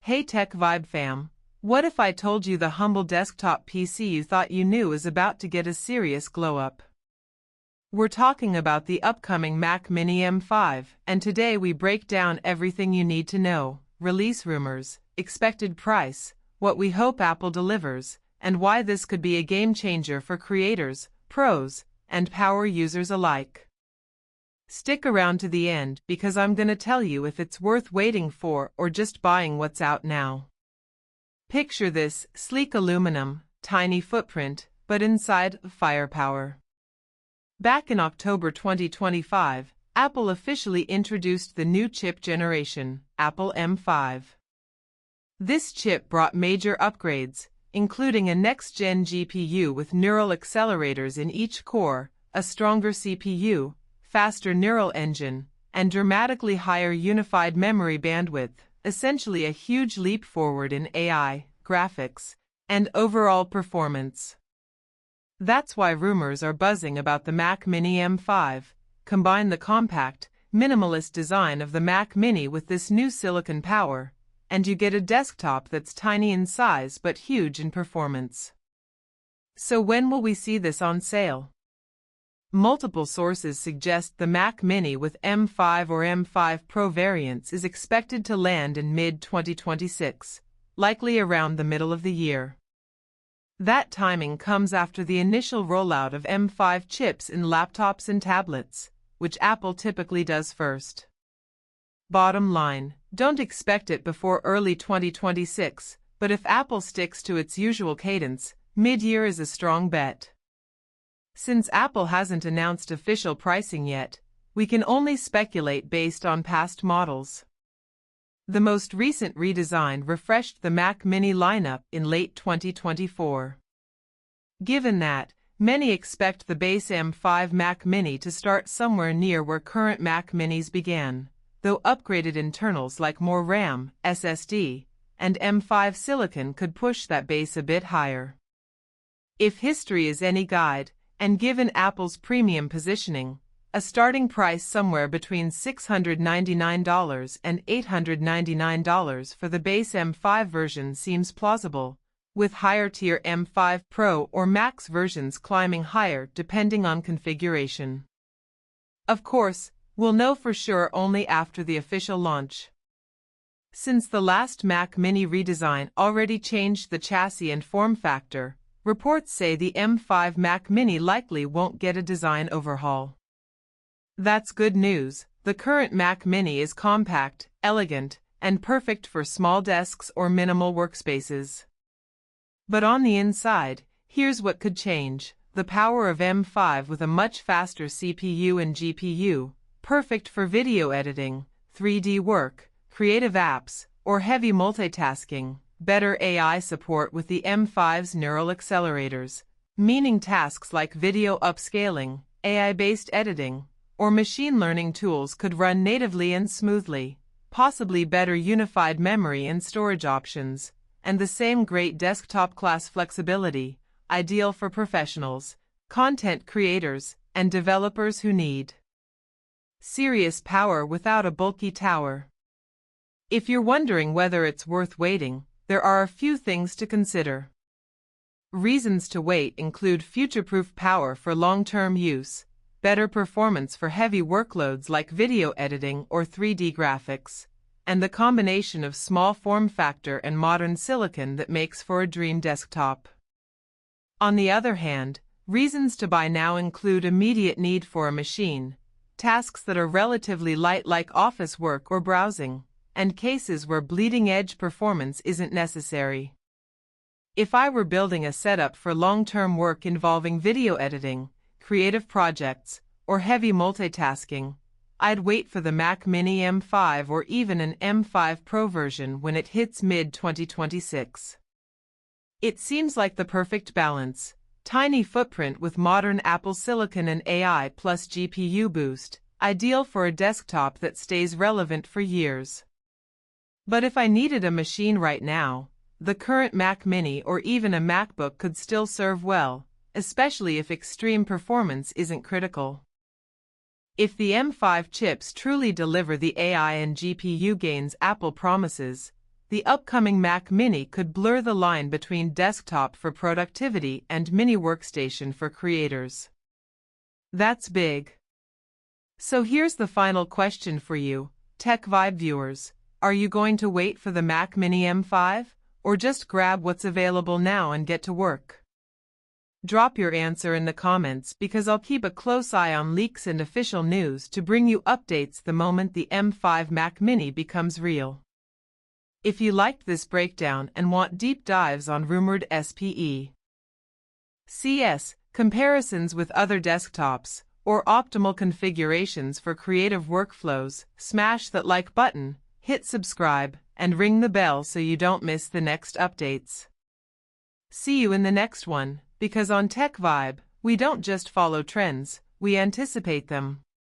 Hey Tech Vibe fam, what if I told you the humble desktop PC you thought you knew is about to get a serious glow up? We're talking about the upcoming Mac Mini M5, and today we break down everything you need to know: release rumors, expected price, what we hope Apple delivers, and why this could be a game changer for creators, pros, and power users alike. Stick around to the end because I'm gonna tell you if it's worth waiting for or just buying what's out now. Picture this: sleek aluminum, tiny footprint, but inside, firepower. Back in October 2025, Apple officially introduced the new chip generation, Apple M5. This chip brought major upgrades, including a next-gen GPU with neural accelerators in each core, a stronger CPU, faster neural engine, and dramatically higher unified memory bandwidth, essentially a huge leap forward in AI, graphics, and overall performance. That's why rumors are buzzing about the Mac Mini M5. Combine the compact, minimalist design of the Mac Mini with this new silicon power, and you get a desktop that's tiny in size but huge in performance. So when will we see this on sale? Multiple sources suggest the Mac Mini with M5 or M5 Pro variants is expected to land in mid-2026, likely around the middle of the year. That timing comes after the initial rollout of M5 chips in laptops and tablets, which Apple typically does first. Bottom line, don't expect it before early 2026, but if Apple sticks to its usual cadence, mid-year is a strong bet. Since Apple hasn't announced official pricing yet, we can only speculate based on past models. The most recent redesign refreshed the Mac Mini lineup in late 2024. Given that, many expect the base M5 Mac Mini to start somewhere near where current Mac Minis began, though upgraded internals like more RAM, SSD, and M5 silicon could push that base a bit higher. If history is any guide, and given Apple's premium positioning, a starting price somewhere between $699 and $899 for the base M5 version seems plausible, with higher-tier M5 Pro or Max versions climbing higher depending on configuration. Of course, we'll know for sure only after the official launch. Since the last Mac Mini redesign already changed the chassis and form factor, reports say the M5 Mac Mini likely won't get a design overhaul. That's good news. The current Mac Mini is compact, elegant, and perfect for small desks or minimal workspaces. But on the inside, here's what could change: the power of M5 with a much faster CPU and GPU, perfect for video editing, 3D work, creative apps, or heavy multitasking. Better AI support with the M5's neural accelerators, meaning tasks like video upscaling, AI-based editing, or machine learning tools could run natively and smoothly, possibly better unified memory and storage options, and the same great desktop-class flexibility, ideal for professionals, content creators, and developers who need serious power without a bulky tower. If you're wondering whether it's worth waiting, there are a few things to consider. Reasons to wait include future-proof power for long-term use, better performance for heavy workloads like video editing or 3D graphics, and the combination of small form factor and modern silicon that makes for a dream desktop. On the other hand, reasons to buy now include immediate need for a machine, tasks that are relatively light like office work or browsing, and cases where bleeding-edge performance isn't necessary. If I were building a setup for long-term work involving video editing, creative projects, or heavy multitasking, I'd wait for the Mac Mini M5 or even an M5 Pro version when it hits mid-2026. It seems like the perfect balance: tiny footprint with modern Apple silicon and AI plus GPU boost, ideal for a desktop that stays relevant for years. But if I needed a machine right now, the current Mac Mini or even a MacBook could still serve well, especially if extreme performance isn't critical. If the M5 chips truly deliver the AI and GPU gains Apple promises, the upcoming Mac Mini could blur the line between desktop for productivity and mini workstation for creators. That's big. So here's the final question for you, Tech Vibe viewers. Are you going to wait for the Mac Mini M5, or just grab what's available now and get to work? Drop your answer in the comments because I'll keep a close eye on leaks and official news to bring you updates the moment the M5 Mac Mini becomes real. If you liked this breakdown and want deep dives on rumored SPE/CS comparisons with other desktops, or optimal configurations for creative workflows, smash that like button, hit subscribe, and ring the bell so you don't miss the next updates. See you in the next one, because on Tech Vibe, we don't just follow trends, we anticipate them.